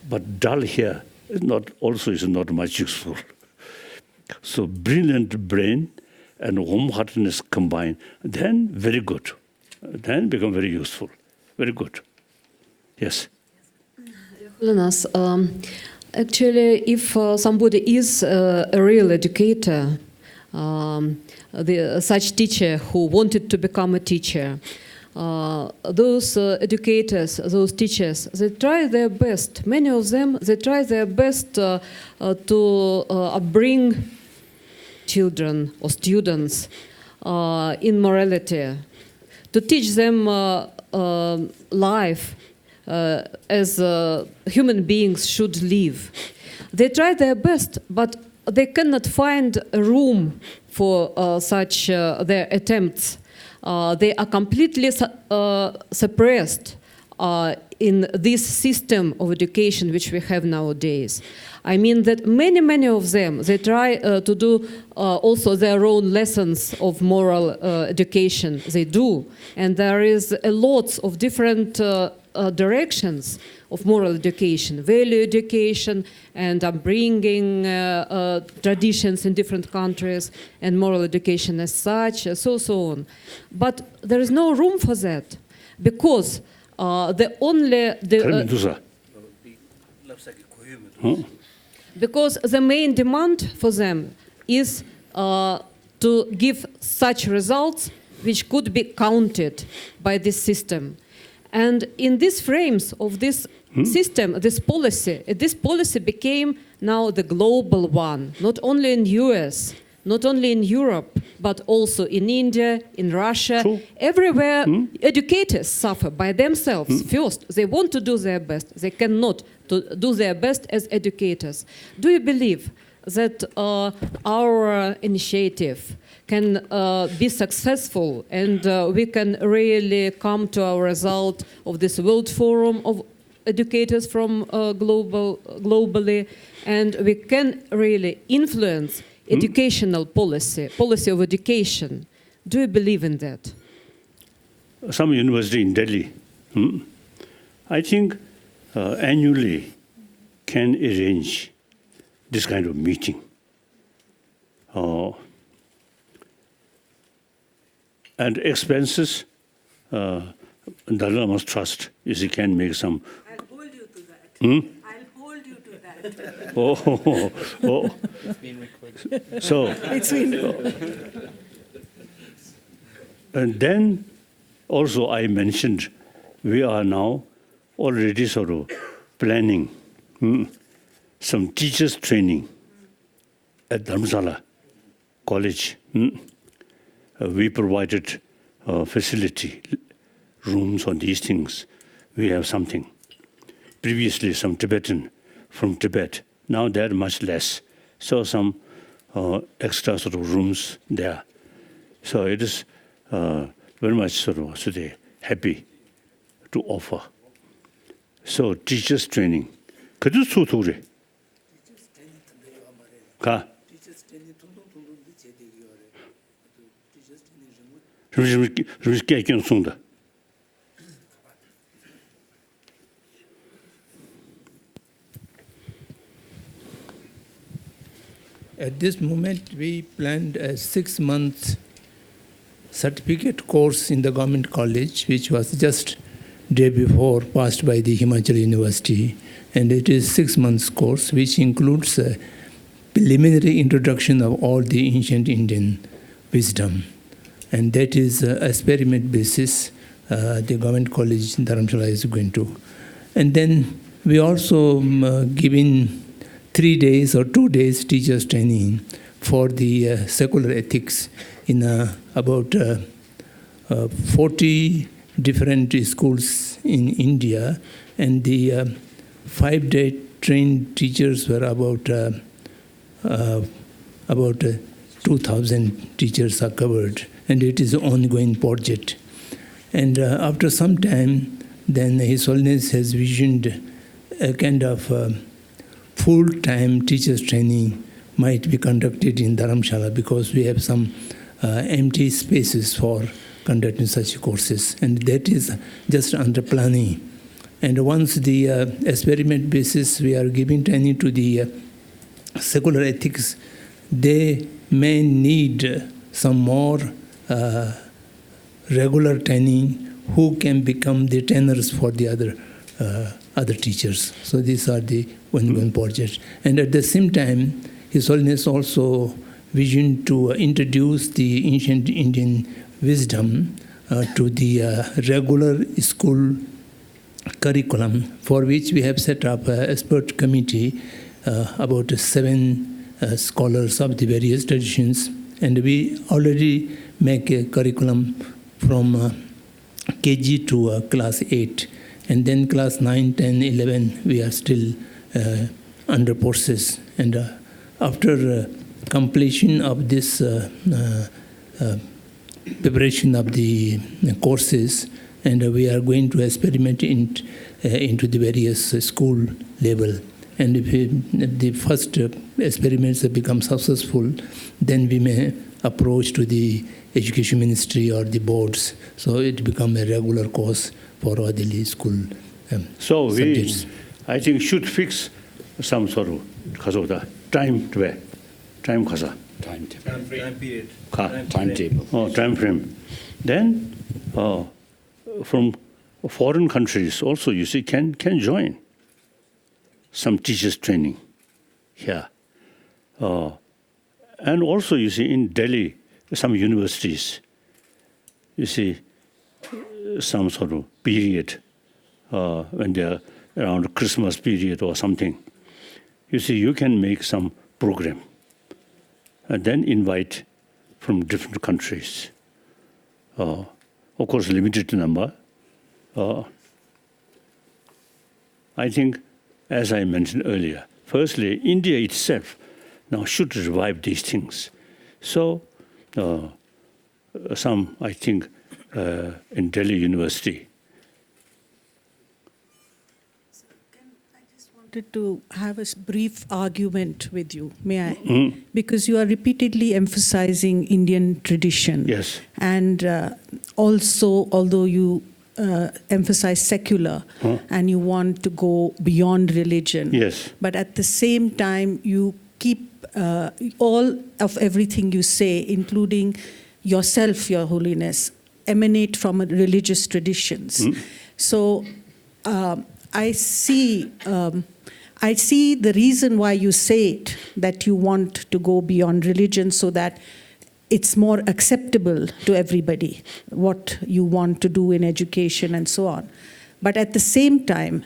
but dull here is not much useful. So brilliant brain and warm-heartedness combined, then very good. Then become very useful. Very good. Yes.
Holiness, actually, if somebody is a real educator, such teacher who wanted to become a teacher, those educators, those teachers, they try their best. Many of them, they try their best to bring children or students in morality, to teach them life as human beings should live. They try their best, but they cannot find a room for such their attempts. They are completely suppressed in this system of education which we have nowadays. I mean that many of them, they try to do also their own lessons of moral education. They do. And there is a lot of different directions of moral education, value education, and bringing traditions in different countries, and moral education as such, so on. But there is no room for that, because because the main demand for them is to give such results which could be counted by this system. And in these frames of this system, this policy became now the global one, not only in US, not only in Europe, but also in India, in Russia.
True.
Everywhere, educators suffer by themselves. First, they want to do their best. They cannot do their best as educators. Do you believe that our initiative can be successful, and we can really come to a result of this World Forum of educators from globally, and we can really influence educational policy of education. Do you believe in that?
Some university in Delhi, I think annually can arrange this kind of meeting. And expenses, Dalai Lama's trust, if you can make some.
I'll hold you to that. I'll hold you to that.
Oh.
It's been recorded.
So, and then also I mentioned we are now already sort of planning some teachers training at Dharamsala College. We provided facility, rooms on these things. We have something. Previously, some Tibetan from Tibet. Now they're much less. So some extra sort of rooms there. So it is very much sort of today happy to offer. So teachers training. 그도 소소래. 가. 좀 깨끗한 송다.
At this moment, we planned a 6-month certificate course in the government college, which was just day before passed by the Himachal University. And it is 6 months course, which includes a preliminary introduction of all the ancient Indian wisdom. And that is experiment basis the government college in Dharamsala is going to. And then we also giving 3 days or 2 days teachers training for the secular ethics in about 40 different schools in India, and the 5-day trained teachers were about 2,000 teachers are covered, and it is an ongoing project. And after some time, then His Holiness has visioned a kind of full-time teachers training might be conducted in Dharamsala, because we have some empty spaces for conducting such courses, and that is just under planning. And once the experiment basis we are giving training to the secular ethics, they may need some more regular training who can become the trainers for the other teachers. So these are the ongoing projects. And at the same time, His Holiness also visioned to introduce the ancient Indian wisdom to the regular school curriculum, for which we have set up an expert committee, about 7 scholars of the various traditions, and we already make a curriculum from KG to class 8, and then class 9, 10, 11 we are still under process. And after completion of this preparation of the courses, and we are going to experiment into the various school level. And if the first experiments have become successful, then we may approach to the education ministry or the boards. So it become a regular course for all the school
so
subjects.
I think should fix some sort of because of the time kasa.
Time
period.
timetable.
Oh, time frame. Then from foreign countries also, you see, can join some teachers training here. And also, you see, in Delhi, some universities, you see, some sort of period when they're around Christmas period or something. You see, you can make some program and then invite from different countries. Of course, limited number. I think, as I mentioned earlier, firstly, India itself now should revive these things. So, some, I think, in Delhi University.
I just want wanted to have a brief argument with you. May I? Because you are repeatedly emphasizing Indian tradition.
Yes.
And also, although you emphasize secular and you want to go beyond religion,
Yes.
but at the same time, you keep all of everything you say, including yourself, Your Holiness, emanate from religious traditions. So I see the reason why you say it, that you want to go beyond religion so that it's more acceptable to everybody, what you want to do in education and so on. But at the same time,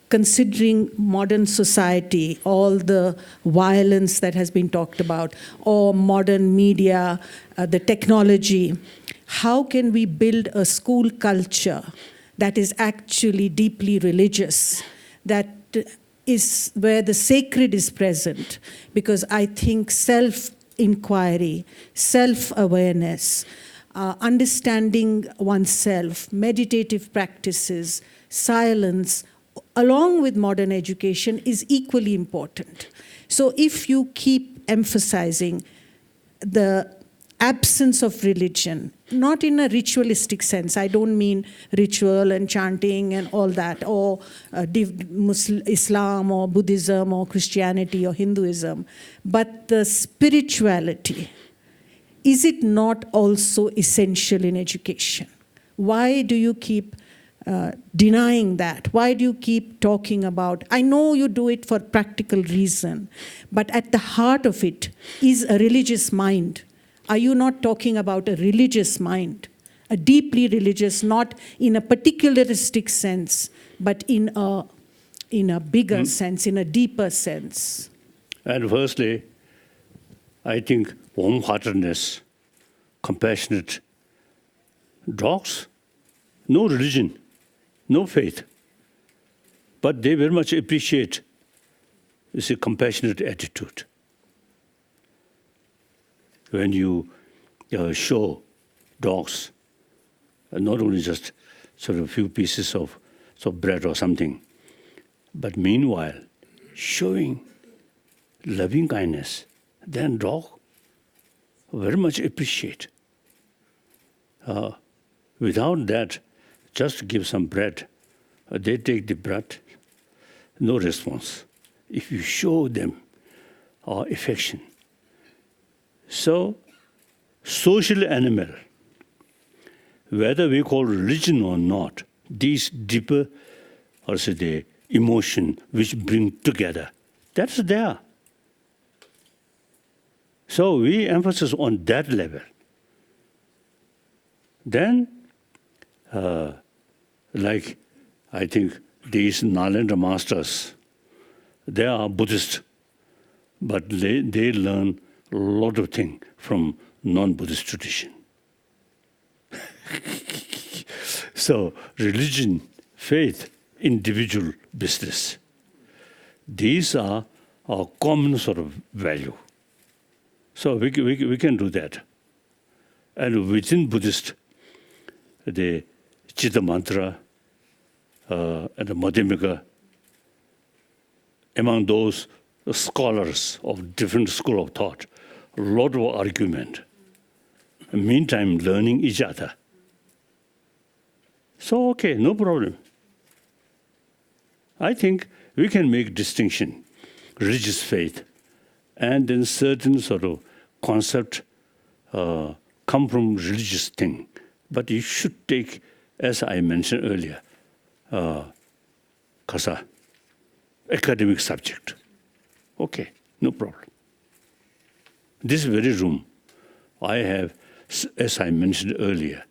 considering modern society, all the violence that has been talked about, or modern media, the technology, how can we build a school culture that is actually deeply religious, that is where the sacred is present? Because I think self-inquiry, self-awareness, understanding oneself, meditative practices, silence, along with modern education is equally important. So if you keep emphasizing the absence of religion, not in a ritualistic sense, I don't mean ritual and chanting and all that, or Islam or Buddhism or Christianity or Hinduism, but the spirituality, is it not also essential in education? Why do you keep denying that? Why do you keep talking about, I know you do it for practical reason, but at the heart of it is a religious mind. Are you not talking about a religious mind, a deeply religious, not in a particularistic sense, but in a bigger sense, in a deeper sense?
And firstly, I think warm-heartedness, compassionate dogs, no religion, no faith, but they very much appreciate this compassionate attitude. When you show dogs, not only just sort of a few pieces of bread or something, but meanwhile, showing loving kindness, then dog very much appreciate. Without that, just give some bread, they take the bread, no response. If you show them affection. So, social animal, whether we call religion or not, these deeper, or say the emotion which bring together, that's there. So we emphasize on that level. Then, like I think these Nalanda masters, they are Buddhist, but they learn a lot of things from non-Buddhist tradition. So religion, faith, individual business, these are our common sort of value. So we can do that. And within Buddhist, the Chitta Mantra and the Madhyamika, among those scholars of different school of thought, a lot of argument. Meantime, learning each other. So, okay, no problem. I think we can make distinction, religious faith, and then certain sort of concept come from religious thing. But you should take, as I mentioned earlier, kasa, academic subject. Okay, no problem. This very room, I have, as I mentioned earlier,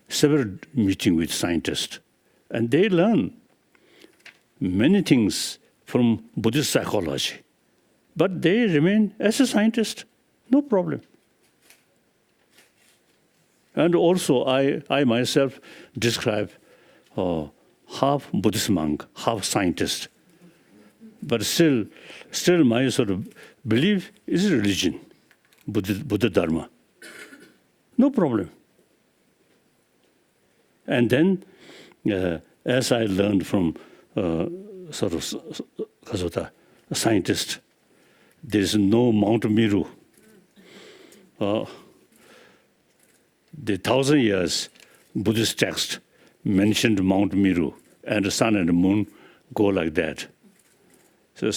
several meetings with scientists, and they learn many things from Buddhist psychology, but they remain as a scientist, no problem. And also, I myself describe half Buddhist monk, half scientist, but still my sort of belief is religion, Buddha Dharma, no problem. And then, as I learned from sort of a scientist. There is no Mount Meru. The 1,000 years Buddhist text mentioned Mount Meru, and the sun and the moon go like that. So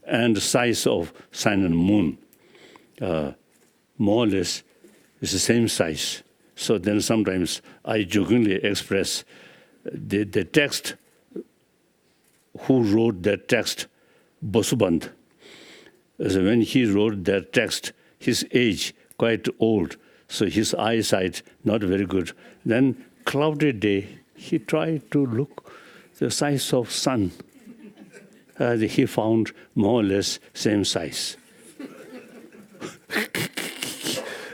and the size of sun and moon, more or less, is the same size. So then sometimes I jokingly express the text. Who wrote that text? Bosuband. So when he wrote that text, his age quite old, so his eyesight not very good. Then cloudy day, he tried to look the size of sun. He found more or less same size.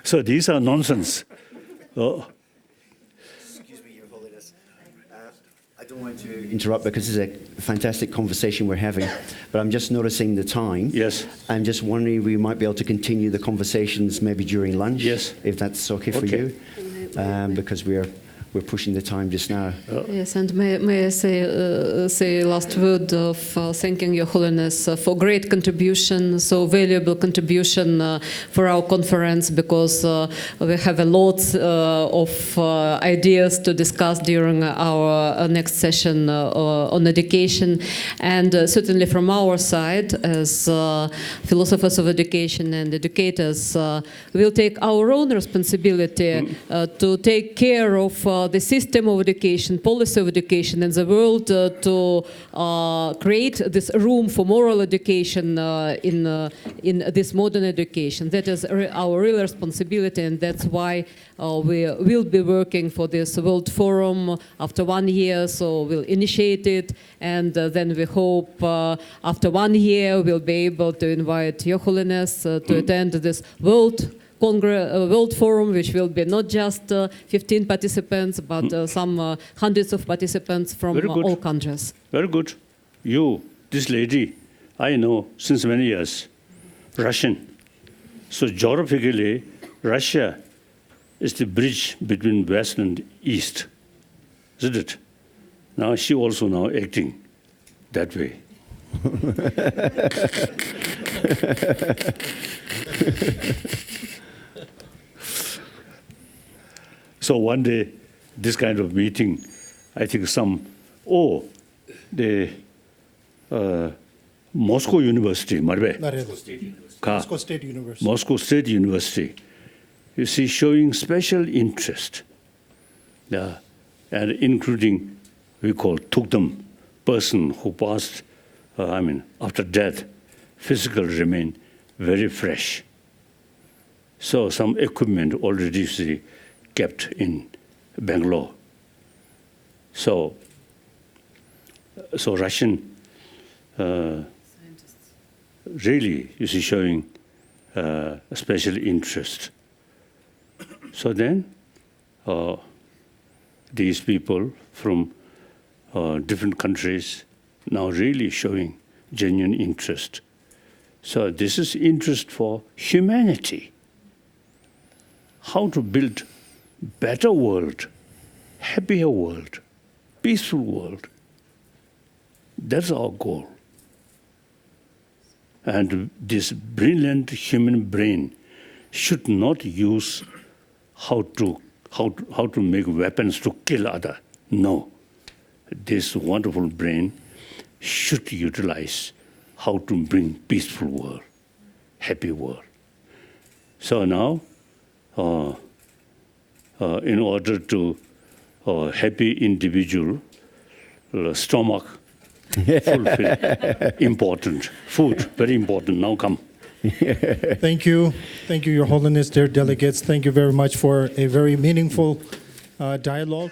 So these are nonsense.
Excuse me, Your Holiness. I don't want to interrupt because this is a fantastic conversation we're having, but I'm just noticing the time.
Yes.
I'm just wondering if we might be able to continue the conversations maybe during lunch.
Yes.
If that's okay for you, because we're pushing the time just now.
Yes, and may I say last word of thanking Your Holiness for great contribution, so valuable contribution for our conference, because we have a lot of ideas to discuss during our next session on education, and certainly from our side as philosophers of education and educators, we'll take our own responsibility to take care of the system of education, policy of education in the world, to create this room for moral education in this modern education. That is our real responsibility, and that's why we will be working for this World Forum after 1 year, so we'll initiate it, and then we hope after 1 year we'll be able to invite Your Holiness to attend this World Forum, which will be not just 15 participants, but some hundreds of participants from all countries.
Very good. You, this lady, I know since many years, Russian. So geographically, Russia is the bridge between West and East, isn't it? Now she also now acting that way. So one day, this kind of meeting, I think the Moscow University,
Moscow State University.
Moscow State University, you see, showing special interest, and including, we call Tukdam, person who passed, after death, physical remain very fresh. So some equipment already see, kept in Bangalore. So Russian really, you see, showing a special interest. So then these people from different countries now really showing genuine interest. So this is interest for humanity. How to build better world, happier world, peaceful world. That's our goal. And this brilliant human brain should not use how to make weapons to kill other. No. This wonderful brain should utilize how to bring peaceful world, happy world. So now, in order to happy individual, stomach fulfill, important. Food, very important. Now come.
Thank you. Thank you, Your Holiness, dear delegates. Thank you very much for a very meaningful dialogue.